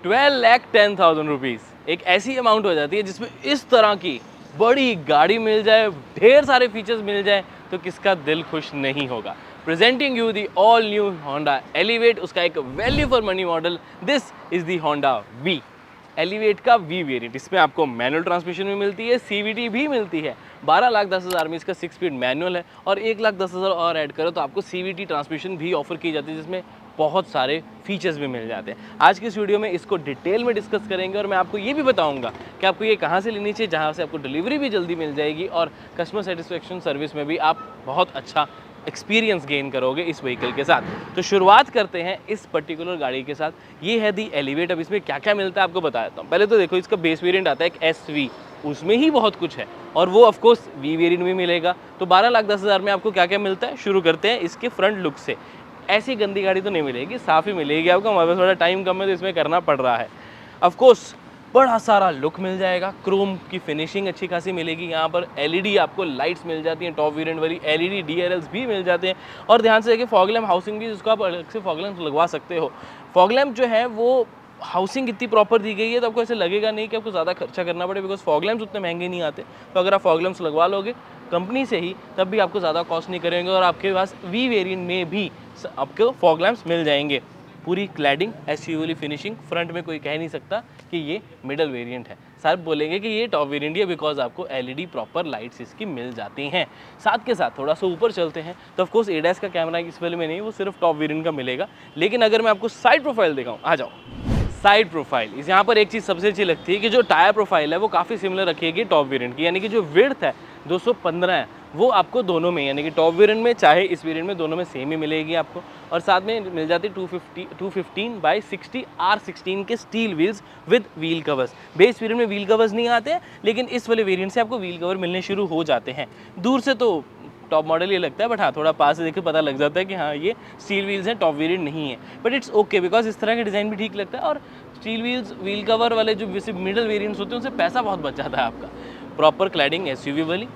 12,10,000 rupees एक ऐसी amount हो जाती है जिसमें इस तरह की बड़ी गाड़ी मिल जाए, ढेर सारे फीचर्स मिल जाए, तो किसका दिल खुश नहीं होगा। Presenting you the all new Honda Elevate, उसका एक value for money model. This is the Honda V Elevate का वी वेरिएंट। इसमें आपको मैनुअल ट्रांसमिशन भी मिलती है, सीवीटी भी मिलती है। 12,10,000 में इसका 6 स्पीड मैनुअल है और 1,10,000 और ऐड करो तो आपको सीवीटी ट्रांसमिशन भी ऑफर की जाती है, जिसमें बहुत सारे फीचर्स भी मिल जाते हैं। आज की इस वीडियो में इसको डिटेल में डिस्कस करेंगे और मैं आपको ये भी बताऊंगा कि आपको ये कहाँ से लेनी चाहिए, जहाँ से आपको डिलीवरी भी जल्दी मिल जाएगी और कस्टमर सेटिस्फेक्शन सर्विस में भी आप बहुत अच्छा एक्सपीरियंस गेन करोगे इस व्हीकल के साथ। तो शुरुआत करते हैं इस पर्टिकुलर गाड़ी के साथ। ये है दी एलिवेट। अब इसमें क्या क्या मिलता है आपको बता देता हूँ। पहले तो देखो, इसका बेस वेरिएंट आता है एक SV, उसमें ही बहुत कुछ है और वो ऑफ कोर्स वी वेरिएंट में मिलेगा। तो 12,10,000 में आपको क्या क्या मिलता है, शुरू करते हैं इसके फ्रंट लुक से। ऐसी गंदी गाड़ी तो नहीं मिलेगी, साफ़ ही मिलेगी आपको। हमारे पास थोड़ा टाइम कम है तो इसमें करना पड़ रहा है। ऑफ कोर्स बड़ा सारा लुक मिल जाएगा, क्रोम की फिनिशिंग अच्छी खासी मिलेगी। यहाँ पर LED आपको लाइट्स मिल जाती हैं, टॉप वेरिएंट वाली LED DRLs भी मिल जाते हैं। और ध्यान से देखिए, फॉग लैम्प हाउसिंग भी, जिसको आप अलग से फॉग लैम्प लगवा सकते हो। फॉग लैम्प जो है वो हाउसिंग इतनी प्रॉपर दी गई है तो आपको ऐसे लगेगा नहीं कि आपको ज़्यादा खर्चा करना पड़े, बिकॉज फॉग लैम्प्स उतने महंगे नहीं आते। तो अगर आप फॉग लैम्प्स लगवा लोगे कंपनी से ही, तब भी आपको ज़्यादा कॉस्ट नहीं करेंगे और आपके पास वी वेरिएंट में भी आपको फॉग लैम्प्स मिल जाएंगे। पूरी क्लैडिंग SUV वाली फिनिशिंग, फ्रंट में कोई कह नहीं सकता कि ये मिडल वेरिएंट है। सब बोलेंगे कि ये टॉप वेरिएंट है, बिकॉज आपको LED प्रॉपर लाइट्स इसकी मिल जाती हैं। साथ के साथ थोड़ा सा ऊपर चलते हैं तो ऑफ कोर्स ADAS का कैमरा इस वाले में नहीं, वो सिर्फ टॉप वेरिएंट का मिलेगा। लेकिन अगर मैं आपको साइड प्रोफाइल दिखाऊं, आ जाओ। साइड प्रोफाइल इस यहाँ पर एक चीज़ सबसे अच्छी लगती है कि जो टायर प्रोफाइल है वो काफ़ी सिमिलर रखिएगी टॉप वेरिएंट की, यानी कि जो विड्थ है 215 है, वो आपको दोनों में, यानी कि टॉप वेरिएंट में चाहे इस वेरिएंट में, दोनों में सेम ही मिलेगी आपको। और साथ में मिल जाती 215/60 R16 के steel wheels with wheel covers. Base variant में व्हील कवर्स नहीं आते हैं, लेकिन इस वाले वेरिएंट से आपको व्हील कवर मिलने शुरू हो जाते हैं। दूर से तो टॉप मॉडल ये लगता है, बट हाँ थोड़ा पास से देखे पता लग जाता है कि हाँ ये स्टील व्हील्स हैं, टॉप वेरिएंट नहीं है। बट इट्स ओके, बिकॉज इस तरह का डिज़ाइन भी ठीक लगता है। और स्टील व्हील्स व्हील कवर वाले जो वैसे मिडल वेरिएंट्स होते हैं उनसे पैसा बहुत बच जाता है आपका। प्रॉपर क्लैडिंग SUV वाली,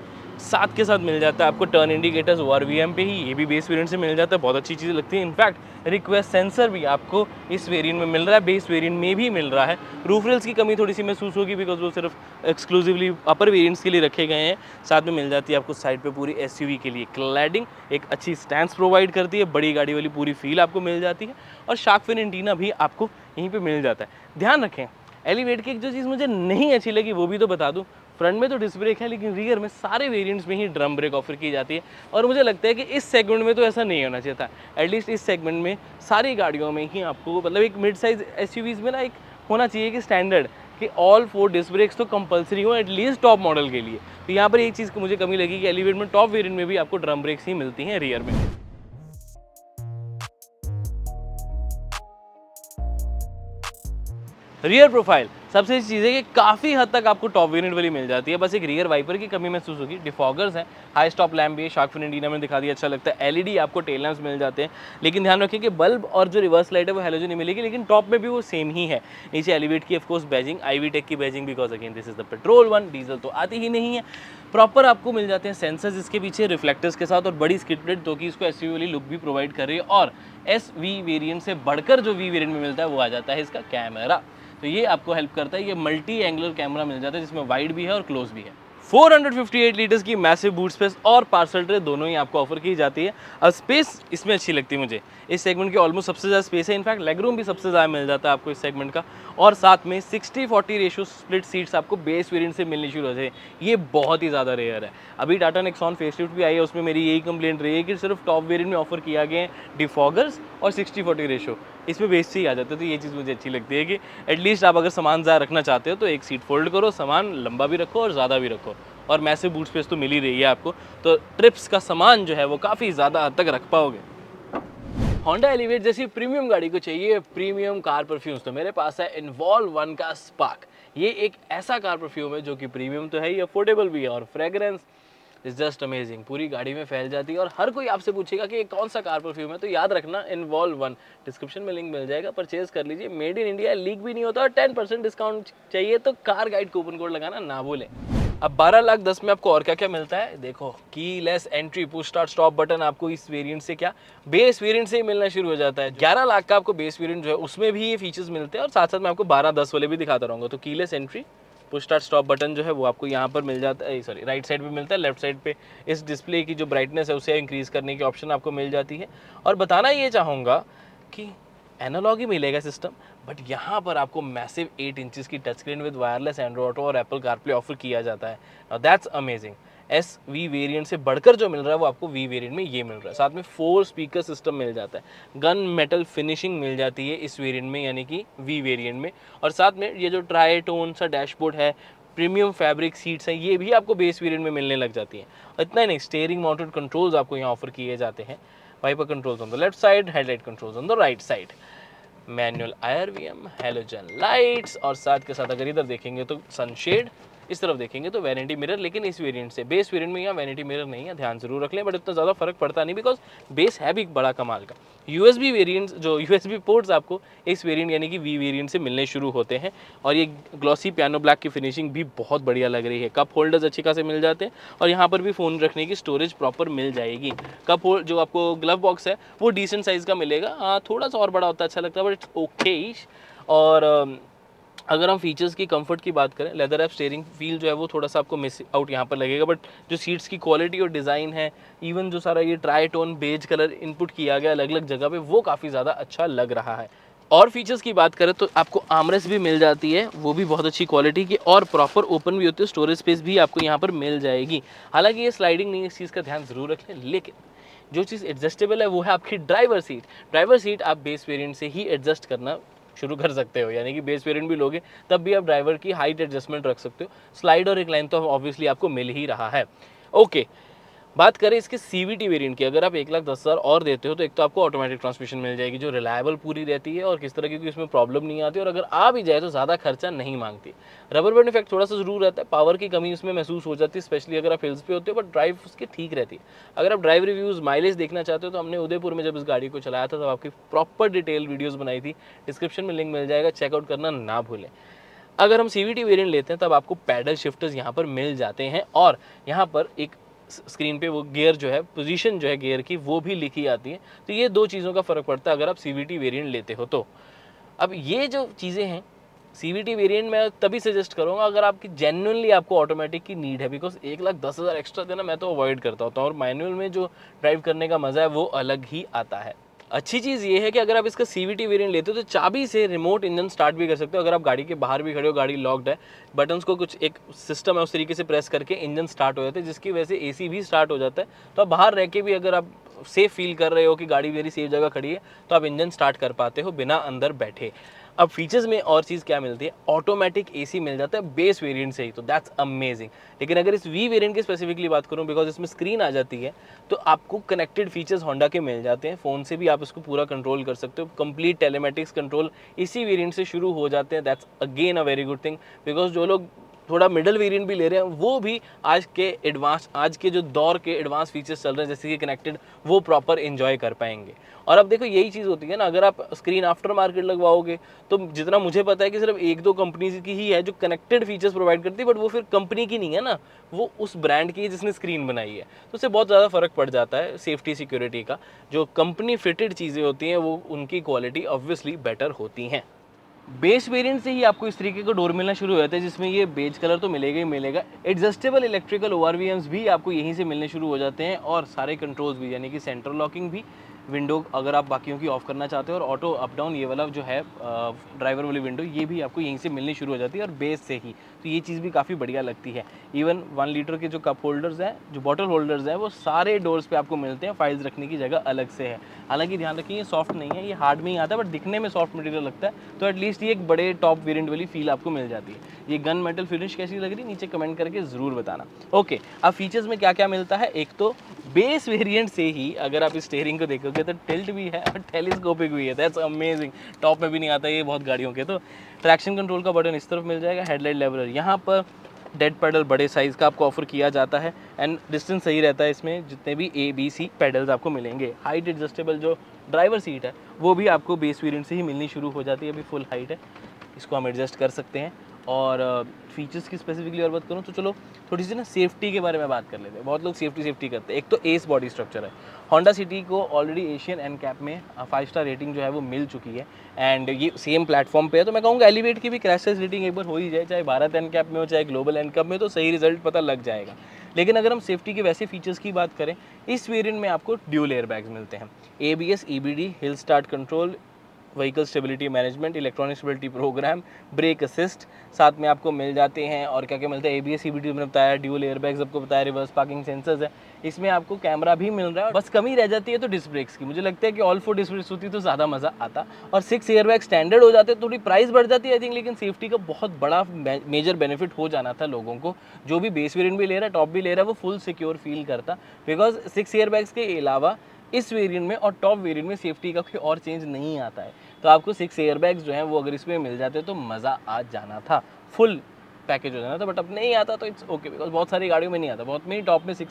साथ के साथ मिल जाता है आपको टर्न इंडिकेटर्स ORVM पे ही, ये भी बेस वेरिएंट से मिल जाता है। बहुत अच्छी चीज़ लगती है। इनफैक्ट रिक्वेस्ट सेंसर भी आपको इस वेरिएंट में मिल रहा है, बेस वेरिएंट में भी मिल रहा है। रूफ रेल्स की कमी थोड़ी सी महसूस होगी, बिकॉज वो सिर्फ एक्सक्लूसिवली अपर वेरिएंट्स के लिए रखे गए हैं। साथ में मिल जाती है आपको साइड पे पूरी SUV के लिए क्लैडिंग, एक अच्छी स्टैंड प्रोवाइड करती है, बड़ी गाड़ी वाली पूरी फील आपको मिल जाती है। और शार्क फिन एंटीना भी आपको यहीं पर मिल जाता है। ध्यान रखें, एलिवेट की एक जो चीज़ मुझे नहीं अच्छी लगी वो भी तो बता दूँ। फ्रंट में तो डिस्क ब्रेक है, लेकिन रियर में सारे वेरिएंट्स में ही ड्रम ब्रेक ऑफर की जाती है। और मुझे लगता है कि इस सेगमेंट में तो ऐसा नहीं होना चाहिए था। एटलीस्ट इस सेगमेंट में सारी गाड़ियों में ही आपको, मतलब एक मिड साइज SUVs में ना एक होना चाहिए कि स्टैंडर्ड कि ऑल 4 डिस्क ब्रेक्स तो कंपलसरी हो एटलीस्ट टॉप मॉडल के लिए। तो यहाँ पर एक चीज़ मुझे कमी लगी कि एलिवेट में टॉप वेरिएंट में भी आपको ड्रम ब्रेक्स ही मिलती हैं रियर में। रियर प्रोफाइल सबसे अच्छी चीज़ है कि काफ़ी हद तक आपको टॉप वेरिएंट वाली मिल जाती है। बस एक रियर वाइपर की कमी महसूस होगी। डिफॉगर्स हैं, हाई स्टॉप लैम्प भी है, शार्क फिन एंटीना में दिखा दिया, अच्छा लगता है। LED आपको टेल लैम्प्स मिल जाते हैं, लेकिन ध्यान रखिए कि बल्ब और जो रिवर्स लाइट है वो हैलोजन नहीं मिलेगी, लेकिन टॉप में भी वो सेम ही है। नीचे एलिवेट की ऑफकोर्स बैजिंग, IV टेक की badging, because again this is the petrol one, diesel तो आती ही नहीं है। प्रॉपर आपको मिल जाते हैं सेंसर्स इसके पीछे रिफ्लेक्टर्स के साथ, और बड़ी स्किड प्लेट जो कि इसको SUV वाली लुक भी प्रोवाइड कर रही है। और SV वेरिएंट से बढ़कर जो V वेरिएंट में मिलता है वो आ जाता है इसका कैमरा। तो ये आपको हेल्प करता है, ये मल्टी एंगुलर कैमरा मिल जाता है जिसमें वाइड भी है और क्लोज भी है। 458 लीटर्स की मैसिव बूट स्पेस और पार्सल ट्रे दोनों ही आपको ऑफर की जाती है। अब स्पेस इसमें अच्छी लगती है मुझे, इस सेगमेंट की ऑलमोस्ट सबसे ज़्यादा स्पेस है। इनफैक्ट लेग रूम भी सबसे ज़्यादा मिल जाता है आपको इस सेगमेंट का। और साथ में 60-40 रेशियो स्प्लिट सीट्स आपको बेस वेरिएंट से मिलनी शुरू हो जाए, ये बहुत ही ज़्यादा रेयर है। अभी टाटा नेक्सॉन फेसलिफ्ट भी आई है, उसमें मेरी यही कंप्लेंट रही है कि सिर्फ टॉप वेरिएंट में ऑफर किया गया है डिफॉगर्स और 60-40 रेशियो, इसमें बेस से ही आ जाता है। तो ये चीज़ मुझे अच्छी लगती है कि एटलीस्ट आप अगर सामान ज़्यादा रखना चाहते हो तो एक सीट फोल्ड करो, सामान लंबा भी रखो और ज़्यादा भी रखो। और मैसिव बूट स्पेस तो मिल ही रही है आपको, तो ट्रिप्स का सामान जो है वो काफ़ी ज़्यादा हद तक रख पाओगे। होंडा एलिवेट जैसी प्रीमियम गाड़ी को चाहिए प्रीमियम कार परफ्यूम्स, तो मेरे पास है इन्वॉल्व 1 का स्पार्क। ये एक ऐसा कार परफ्यूम है जो कि प्रीमियम तो है ही, अफोर्डेबल भी है, और फ्रेग्रेंस इज जस्ट अमेजिंग, पूरी गाड़ी में फैल जाती है। और हर कोई आपसे पूछेगा कि ये कौन सा कार परफ्यूम है, तो याद रखना इन्वॉल्व 1। डिस्क्रिप्शन में लिंक मिल जाएगा, परचेज कर लीजिए। मेड इन इंडिया, लीक भी नहीं होता, और 10% डिस्काउंट चाहिए तो कार गाइड कूपन कोड लगाना ना भूलें। अब 12,10,000 में आपको और क्या क्या मिलता है, देखो keyless entry, push start stop button आपको इस वेरिएंट से क्या बेस वेरिएंट से ही मिलना शुरू हो जाता है। 11 लाख का आपको बेस वेरिएंट जो है उसमें भी ये फीचर्स मिलते हैं और साथ साथ मैं आपको 12,10 वाले भी दिखाता रहूँगा। तो keyless entry, push start stop button जो है वो आपको यहाँ पर मिल जाता है, सॉरी राइट साइड पे मिलता है, लेफ्ट साइड पे इस डिस्प्ले की जो ब्राइटनेस है उसे इंक्रीज़ करने की ऑप्शन आपको मिल जाती है। और बताना ये चाहूँगा कि एनालॉग ही मिलेगा सिस्टम, बट यहाँ पर आपको मैसिव 8 इंचेस की touch screen with wireless Android auto और एप्पल कारप्ले ऑफर किया जाता है। That's amazing. S V variant से बढ़कर जो मिल रहा है वो आपको वी वेरिएंट में ये मिल रहा है। साथ में 4 स्पीकर सिस्टम मिल जाता है, गन मेटल फिनिशिंग मिल जाती है इस वेरिएंट में यानी कि वी वेरिएंट में। और साथ में ये जो ट्राई टोन सा डैशबोर्ड है, प्रीमियम फैब्रिक सीट्स हैं, ये भी आपको बेस वेरिएंट में मिलने लग जाती हैं। इतना ही नहीं, स्टीयरिंग माउंटेड कंट्रोल्स आपको यहाँ ऑफर किए जाते हैं, wiper controls on the left side, headlight controls on the right side, manual IRVM, halogen lights और साथ के साथ अगर इधर देखेंगे तो सनशेड, इस तरफ देखेंगे तो वैनिटी मिरर, लेकिन इस वेरिएंट से बेस वेरिएंट में यहाँ वैनिटी मिरर नहीं है, ध्यान जरूर रख लें, बट इतना ज़्यादा फर्क पड़ता नहीं बिकॉज बेस है भी बड़ा कमाल का। USB वेरिएंट्स, जो USB पोर्ट्स आपको इस वेरिएंट यानी कि वी वेरिएंट से मिलने शुरू होते हैं। और ये ग्लॉसी पियानो ब्लैक की फिनिशिंग भी बहुत बढ़िया लग रही है। कप होल्डर्स अच्छे खासे मिल जाते हैं और यहाँ पर भी फ़ोन रखने की स्टोरेज प्रॉपर मिल जाएगी। कप होल्ड जो आपको ग्लव बॉक्स है वो डिसेंट साइज़ का मिलेगा, हाँ थोड़ा सा और बड़ा होता है अच्छा लगता है बट इट्स ओके। और अगर हम फीचर्स की कंफर्ट की बात करें, लेदर ऐप स्टीयरिंग फील जो है वो थोड़ा सा आपको मिस आउट यहाँ पर लगेगा, बट जो सीट्स की क्वालिटी और डिज़ाइन है, इवन जो सारा ये tri tone beige colour input किया गया अलग अलग जगह पे, वो काफ़ी ज़्यादा अच्छा लग रहा है। और फीचर्स की बात करें तो आपको आर्मरेस्ट भी मिल जाती है, वो भी बहुत अच्छी क्वालिटी की और प्रॉपर ओपन भी होती है, स्टोरेज स्पेस भी आपको यहाँ पर मिल जाएगी। हालांकि ये स्लाइडिंग नहीं है, इस चीज़ का ध्यान ज़रूर रखें, लेकिन जो चीज़ एडजस्टेबल है वो है आपकी ड्राइवर सीट। ड्राइवर सीट आप बेस वेरिएंट से ही एडजस्ट करना शुरू कर सकते हो, यानी कि बेस वेरिएंट भी लोगे तब भी आप ड्राइवर की हाइट एडजस्टमेंट रख सकते हो। स्लाइड और रिक्लाइन तो ऑब्वियसली आपको मिल ही रहा है। ओके, बात करें इसके CVT वेरिएंट की, अगर आप 1,10,000 और देते हो तो एक तो आपको ऑटोमेटिक ट्रांसमिशन मिल जाएगी जो रिलायबल पूरी रहती है और किस तरह की इसमें प्रॉब्लम नहीं आती, और अगर आ भी जाए तो ज़्यादा खर्चा नहीं मांगती। रबर बैंड इफेक्ट थोड़ा सा ज़रूर रहता है, पावर की कमी उसमें महसूस हो जाती है, स्पेशली अगर आप हिल्स पे होते हो, बट ड्राइव उसकी ठीक रहती है। अगर आप ड्राइव रिव्यूज़ माइलेज देखना चाहते हो तो हमने उदयपुर में जब इस गाड़ी को चलाया था तब आपकी प्रॉपर डिटेल वीडियोज़ बनाई थी, डिस्क्रिप्शन में लिंक मिल जाएगा, चेकआउट करना ना भूलें। अगर हम CVT वेरिएंट लेते हैं तब आपको पैडल शिफ्टर्स यहाँ पर मिल जाते हैं और यहाँ पर एक स्क्रीन पे वो गियर जो है, पोजीशन जो है गियर की, वो भी लिखी आती है। तो ये दो चीज़ों का फ़र्क पड़ता है अगर आप CVT वेरिएंट लेते हो तो। अब ये जो चीज़ें हैं, CVT वेरिएंट मैं तभी सजेस्ट करूँगा अगर आपकी जेन्युइनली आपको ऑटोमेटिक की नीड है, बिकॉज 1,10,000 एक्स्ट्रा देना मैं तो अवॉइड करता होता हूँ और मैनुअल में जो ड्राइव करने का मज़ा है वो अलग ही आता है। अच्छी चीज़ ये है कि अगर आप इसका CVT वेरिएंट लेते हो तो चाबी से रिमोट इंजन स्टार्ट भी कर सकते हो। अगर आप गाड़ी के बाहर भी खड़े हो, गाड़ी लॉक्ड है, बटन्स को कुछ एक सिस्टम है उस तरीके से प्रेस करके इंजन स्टार्ट हो जाता है, जिसकी वजह से AC भी स्टार्ट हो जाता है। तो आप बाहर रह के भी अगर आप सेफ फील कर रहे हो कि गाड़ी मेरी सेफ जगह खड़ी है तो आप इंजन स्टार्ट कर पाते हो बिना अंदर बैठे। अब फीचर्स में और चीज़ क्या मिलती है, ऑटोमेटिक AC मिल जाता है बेस वेरिएंट से ही, तो दैट्स अमेजिंग। लेकिन अगर इस वी वेरिएंट की स्पेसिफिकली बात करूं, बिकॉज इसमें स्क्रीन आ जाती है, तो आपको कनेक्टेड फीचर्स होंडा के मिल जाते हैं, फ़ोन से भी आप इसको पूरा कंट्रोल कर सकते हो। कंप्लीट टेलीमेटिक्स कंट्रोल इसी वेरिएंट से शुरू हो जाते हैं, that's again a very good thing, because जो लोग थोड़ा मिडल वेरिएंट भी ले रहे हैं वो भी आज के जो दौर के एडवांस फीचर्स चल रहे हैं जैसे कि कनेक्टेड, वो प्रॉपर एंजॉय कर पाएंगे। और अब देखो यही चीज़ होती है ना, अगर आप स्क्रीन आफ्टर मार्केट लगवाओगे तो जितना मुझे पता है कि सिर्फ 1-2 कंपनीज की ही है जो कनेक्टेड फीचर्स प्रोवाइड करती है, बट वो फिर कंपनी की नहीं है ना, वो उस ब्रांड की है जिसने स्क्रीन बनाई है, तो उससे बहुत ज़्यादा फर्क पड़ जाता है सेफ्टी सिक्योरिटी का। जो कंपनी फिटेड चीज़ें होती हैं वो उनकी क्वालिटी ऑब्वियसली बेटर होती हैं। बेस वेरिएंट से ही आपको इस तरीके का डोर मिलना शुरू हो जाता है जिसमें ये बेज कलर तो मिलेगा ही मिलेगा। एडजस्टेबल इलेक्ट्रिकल ORVMs भी आपको यहीं से मिलने शुरू हो जाते हैं और सारे कंट्रोल्स भी, यानी कि सेंट्रल लॉकिंग भी, विंडो अगर आप बाकियों की ऑफ करना चाहते हो, और ऑटो अप डाउन ये वाला जो है ड्राइवर वाली विंडो, ये भी आपको यहीं से मिलनी शुरू हो जाती है और बेस से ही। तो ये चीज़ भी काफ़ी बढ़िया लगती है। इवन 1 लीटर के जो कप होल्डर्स हैं, जो बॉटल होल्डर्स हैं, वो सारे डोर्स पे आपको मिलते हैं, फाइल्स रखने की जगह अलग से है। हालांकि ध्यान रखिए ये सॉफ्ट नहीं है, ये हार्ड में ही आता है, बट दिखने में सॉफ्ट मटेरियल लगता है, तो एटलीस्ट ये एक बड़े टॉप वेरिएंट वाली फील आपको मिल जाती है। ये गन मेटल फिनिश कैसी लग रही है नीचे कमेंट करके ज़रूर बताना। ओके, अब फीचर्स में क्या क्या मिलता है, एक तो बेस वेरिएंट से ही अगर आप इस स्टीयरिंग को देखोगे तो टिल्ट भी है और टेलीस्कोपिक भी है, दैट्स अमेजिंग। टॉप में भी नहीं आता ये बहुत गाड़ियों के। तो ट्रैक्शन कंट्रोल का बटन इस तरफ मिल जाएगा, हेडलाइट लेवलर यहाँ पर, डेड पेडल बड़े साइज़ का आपको ऑफर किया जाता है एंड डिस्टेंस सही रहता है इसमें, जितने भी ABC पेडल्स आपको मिलेंगे। हाइट एडजस्टेबल जो ड्राइवर सीट है वो भी आपको बेस वेरिएंट से ही मिलनी शुरू हो जाती है, अभी फुल हाइट है, इसको हम एडजस्ट कर सकते हैं। और फीचर्स की स्पेसिफिकली और बात करूँ तो चलो थोड़ी सी ना सेफ्टी के बारे में बात कर लेते हैं। बहुत लोग सेफ्टी करते हैं। एक तो एस बॉडी स्ट्रक्चर है। होंडा सिटी को ऑलरेडी एशियन एनकैप में 5 स्टार रेटिंग जो है वो मिल चुकी है एंड ये सेम प्लेटफॉर्म पे है। तो मैं कहूँगा एलिवेट की भी क्रैश टेस्ट रेटिंग एक बार हो ही जाए, चाहे भारत एनकैप में हो चाहे ग्लोबल एनकैप में, तो सही रिजल्ट पता लग जाएगा। लेकिन अगर हम सेफ्टी के वैसे फीचर्स की बात करें, इस वेरिएंट में आपको ड्यूल एयर बैग्स मिलते हैं। ABS, EBD, hill start control, vehicle stability management, electronic stability programme, brake assist साथ में आपको मिल जाते हैं। और क्या क्या मिलता है, ABS, EBD मैंने बताया, ड्यूल एयरबैग्स आपको बताया, रिवर्स पार्किंग सेंसर्स है, इसमें आपको कैमरा भी मिल रहा है। बस कमी रह जाती है तो डिस्क ब्रेक्स की। मुझे लगता है कि ऑल 4 डिस्क ब्रेक्स होती तो ज़्यादा मज़ा आता और 6 एयरबैग स्टैंडर्ड हो जाते, थोड़ी प्राइस बढ़ जाती है आई थिंक। लेकिन सेफ्टी का बहुत बड़ा मेजर बेनिफिट हो जाना था लोगों को। जो भी बेस वेरिएंट भी ले रहा है, टॉप भी ले रहा है, वो फुल सिक्योर फील करता, बिकॉज 6 एयरबैग्स के अलावा इस वेरिएंट में और टॉप वेरिएंट में सेफ्टी का कोई और चेंज नहीं आता है। तो आपको 6 एयरबैग्स जो हैं वो अगर इसमें मिल जाते तो मज़ा आ जाना था, फुल पैकेज हो जाना था। बट अब नहीं आता तो इट्स ओके, बिकॉज बहुत सारी गाड़ियों में नहीं आता। बहुत मेरी टॉप में 6,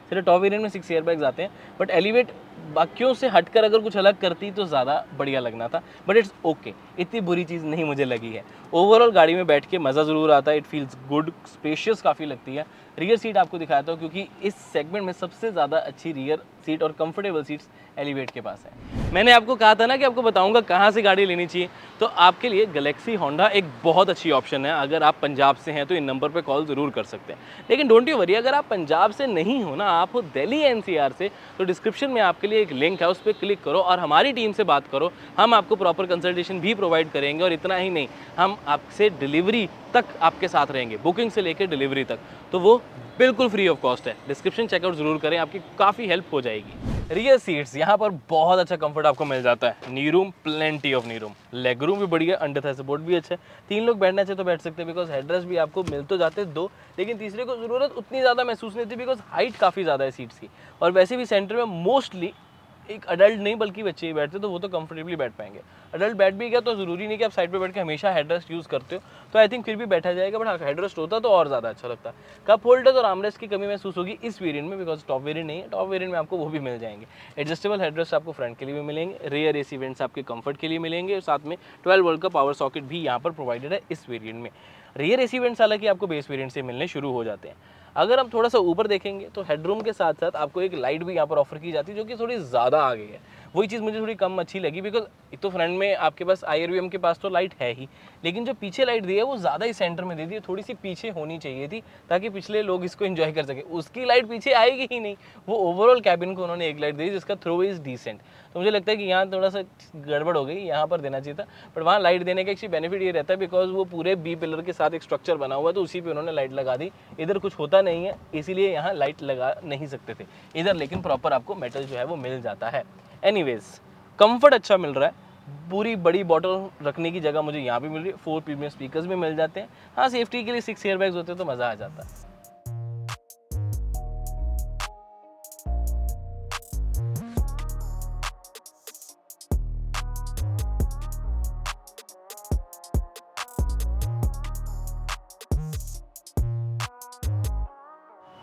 सिर्फ टॉप वेरिएंट में 6 एयरबैग्स आते हैं। बट एलिवेट बाकियों से हटकर अगर कुछ अलग करती तो ज़्यादा बढ़िया लगना था, बट इट्स ओके, इतनी बुरी चीज़ नहीं मुझे लगी है। ओवरऑल गाड़ी में बैठ के मज़ा ज़रूर आता है, इट फील्स गुड, स्पेशियस काफ़ी लगती है। रियर सीट आपको दिखाता हूँ क्योंकि इस सेगमेंट में सबसे ज़्यादा अच्छी रियर सीट और कंफर्टेबल सीट्स एलिवेट के पास है। मैंने आपको कहा था ना कि आपको बताऊंगा कहाँ से गाड़ी लेनी चाहिए, तो आपके लिए गैलेक्सी होंडा एक बहुत अच्छी ऑप्शन है। अगर आप पंजाब से हैं तो इन नंबर पे कॉल ज़रूर कर सकते हैं। लेकिन डोंट यू वरी, अगर आप पंजाब से नहीं हो ना, आप हो दिल्ली NCR से, तो डिस्क्रिप्शन में आपके लिए एक लिंक है, उस पर क्लिक करो और हमारी टीम से बात करो। हम आपको प्रॉपर कंसल्टेशन भी प्रोवाइड करेंगे और इतना ही नहीं, हम आपसे डिलीवरी तक आपके साथ रहेंगे, बुकिंग से लेकर डिलीवरी तक, तो वो बिल्कुल फ्री ऑफ कॉस्ट है। डिस्क्रिप्शन चेकआउट जरूर करें, आपकी काफ़ी हेल्प हो जाएगी। रियर सीट्स यहाँ पर बहुत अच्छा कंफर्ट आपको मिल जाता है। नी room, plenty of knee room, leg room भी बढ़िया, अंडर थाई सपोर्ट भी अच्छा है। 3 लोग बैठना चाहिए तो बैठ सकते हैं, बिकॉज हेडरेस्ट भी आपको मिल तो जाते 2, लेकिन तीसरे को ज़रूरत उतनी ज़्यादा महसूस नहीं होती, बिकॉज हाइट काफ़ी ज़्यादा है सीट्स की। और वैसे भी सेंटर में मोस्टली एक अडल्ट नहीं बल्कि बच्चे ही बैठते, तो वो तो कंफर्टेबली बैठ पाएंगे। अडल्ट बैठ भी गया तो ज़रूरी नहीं कि आप साइड पे बैठ के हमेशा हेडरेस्ट यूज़ करते हो, तो आई थिंक फिर भी बैठा जाएगा। बट हाँ, हेडरेस्ट होता तो और ज़्यादा अच्छा लगता। कप होल्डर्स और आर्मरेस्ट की कमी महसूस होगी इस वेरिएंट में, बिकॉज टॉप वेरिएंट नहीं है। टॉप वेरिएंट में आपको वो भी मिल जाएंगे। एडजस्टेबल हेडरेस्ट आपको फ्रंट के लिए भी मिलेंगे, रियर AC वेंट्स आपके कंफर्ट के लिए मिलेंगे, और साथ में 12 वोल्ट का पावर सॉकेट भी यहाँ पर प्रोवाइडेड है इस वेरिएंट में। रियर AC वेंट्स हालांकि आपको बेस वेरिएंट से मिलने शुरू हो जाते हैं। अगर हम थोड़ा सा ऊपर देखेंगे तो हेडरूम के साथ साथ आपको एक लाइट भी यहाँ पर ऑफर की जाती है, जो कि थोड़ी ज़्यादा आ गई है। वही चीज़ मुझे थोड़ी कम अच्छी लगी, बिकॉज एक तो फ्रंट में आपके पास IRVM के पास तो लाइट है ही, लेकिन जो पीछे लाइट दी है वो ज़्यादा ही सेंटर में दे दी है, थोड़ी सी पीछे होनी चाहिए थी ताकि पिछले लोग इसको एंजॉय कर सके। उसकी लाइट पीछे आएगी ही नहीं, वो ओवरऑल कैबिन को उन्होंने एक लाइट दी जिसका थ्रो इज़ डिसेंट। तो मुझे लगता है कि यहाँ थोड़ा सा गड़बड़ हो गई, यहाँ पर देना चाहिए था। बट वहाँ लाइट देने का एक बेनिफिट ये रहता है, बिकॉज वो पूरे B पिलर के साथ एक स्ट्रक्चर बना हुआ है, तो उसी पे उन्होंने लाइट लगा दी। इधर कुछ होता नहीं है, इसीलिए यहाँ लाइट लगा नहीं सकते थे इधर, लेकिन प्रॉपर आपको मेटल जो है वो मिल जाता है। एनीवेज, कंफर्ट अच्छा मिल रहा है। पूरी बड़ी बॉटल रखने की जगह मुझे यहाँ भी मिल रही है। 4 प्रीमियम स्पीकर्स भी मिल जाते हैं। हाँ, सेफ्टी के लिए 6 एयरबैग्स होते हैं तो मज़ा आ जाता है।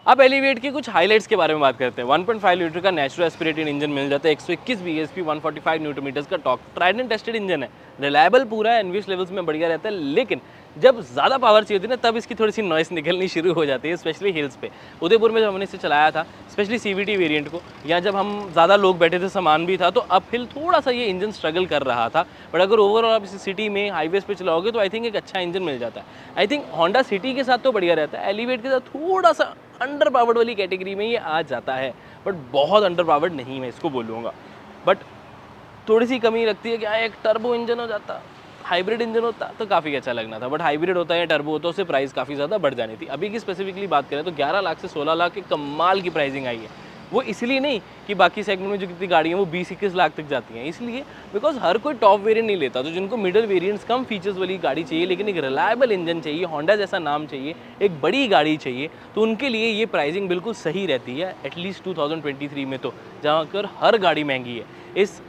अब एलिवेट की कुछ हाइलाइट्स के बारे में बात करते हैं। 1.5 लीटर का नेचुरल एस्पिरेटेड इंजन मिल जाता है, 121 bhp, 145 न्यूटन मीटर्स का torque, tried and tested engine है, रिलायबल पूरा है, एनवीएस लेवल्स में बढ़िया रहता है। लेकिन जब ज़्यादा पावर चाहिए होती है ना, तब इसकी थोड़ी सी नॉइस निकलनी शुरू हो जाती है, स्पेशली हिल्स पे। उदयपुर में जब हमने इसे चलाया था, स्पेशली CVT वेरिएंट को, या जब हम ज़्यादा लोग बैठे थे, सामान भी था, तो अप हिल थोड़ा सा ये इंजन स्ट्रगल कर रहा था। बट अगर ओवरऑल आप इसे सिटी में हाईवेज पे चलाओगे तो आई थिंक एक अच्छा इंजन मिल जाता है। आई थिंक होंडा सिटी के साथ तो बढ़िया रहता है, एलिवेट के साथ थोड़ा सा अंडर पावर्ड वाली कैटेगरी में ये आ जाता है, बट बहुत अंडर पावर्ड नहीं मैं इसको बोलूँगा। बट थोड़ी सी कमी लगती है कि एक टर्बो इंजन हो जाता, हाइब्रिड इंजन होता तो काफ़ी अच्छा लगना था। बट हाइब्रिड होता है या टर्बो होता है, उससे प्राइस काफ़ी ज़्यादा बढ़ जानी थी। अभी की स्पेसिफिकली बात करें तो 11 लाख से 16 लाख की कमाल की प्राइसिंग आई है। वो इसलिए नहीं कि बाकी सेगमेंट में जो कितनी गाड़ियाँ वो 20-21 लाख तक जाती हैं, इसलिए बिकॉज हर कोई टॉप वेरिएंट नहीं लेता। तो जिनको मिडिल वेरिएंट्स, कम फीचर्स वाली गाड़ी चाहिए लेकिन एक रिलायबल इंजन चाहिए, होंडा जैसा नाम चाहिए, एक बड़ी गाड़ी चाहिए, तो उनके लिए ये प्राइसिंग बिल्कुल सही रहती है। एटलीस्ट 2023 में तो, जहाँ कर हर गाड़ी महंगी है। इस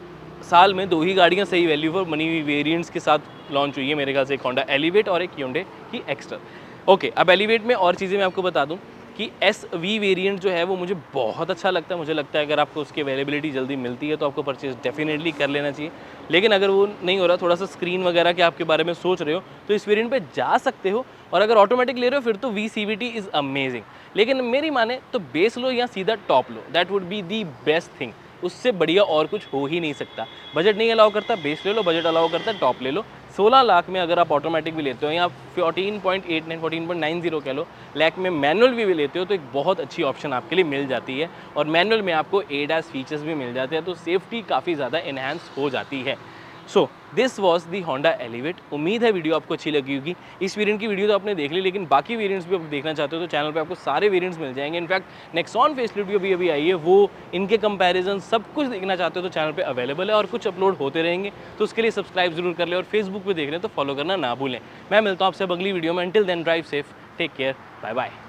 साल में 2 ही गाड़ियाँ सही वैल्यू फॉर मनी वेरिएंट्स के साथ लॉन्च हुई है मेरे ख्याल से, एक होंडा एलिवेट और एक Hyundai की एक्स्टर। ओके, अब एलिवेट में और चीज़ें मैं आपको बता दूं। कि SV वेरिएंट जो है वो मुझे बहुत अच्छा लगता है। मुझे लगता है अगर आपको उसकी अवेलेबिलिटी जल्दी मिलती है तो आपको परचेज़ डेफिनेटली कर लेना चाहिए। लेकिन अगर वो नहीं हो रहा, थोड़ा सा स्क्रीन वगैरह के आपके बारे में सोच रहे हो, तो इस वेरिएंट पे जा सकते हो। और अगर ऑटोमेटिक ले रहे हो फिर तो VCVT इज़ अमेजिंग। लेकिन मेरी माने तो बेस लो या सीधा top low, that would be the best thing. उससे बढ़िया और कुछ हो ही नहीं सकता। बजट नहीं अलाउ करता, बेस ले लो, बजट अलाउ करता है, टॉप ले लो। 16 लाख में अगर आप ऑटोमेटिक भी लेते हो या 14.89 14.90 कह लो लाख में मैनुअल भी लेते हो, तो एक बहुत अच्छी ऑप्शन आपके लिए मिल जाती है। और मैनुअल में आपको ADAS फीचर्स भी मिल जाते हैं, तो सेफ्टी काफ़ी ज़्यादा इन्हांस हो जाती है। So this was the Honda elevate. उम्मीद है वीडियो आपको अच्छी लगी होगी। इस वेरिएंट की वीडियो तो आपने देख ली, लेकिन बाकी वेरिएंट्स भी आप देखना चाहते हो तो चैनल पे आपको सारे वेरिएंट्स मिल जाएंगे। इनफैक्ट नेक्सॉन फेसलिफ्ट भी अभी आई है, वो इनके कंपैरिजन सब कुछ देखना चाहते हो तो चैनल पे अवेलेबल है और कुछ अपलोड होते रहेंगे, तो उसके लिए सब्सक्राइब जरूर कर ले। और फेसबुक पे देख रहे हैं तो फॉलो करना ना भूलें। मैं मिलता हूँ आपसे अगली वीडियो में। Until then drive safe, take care, bye bye.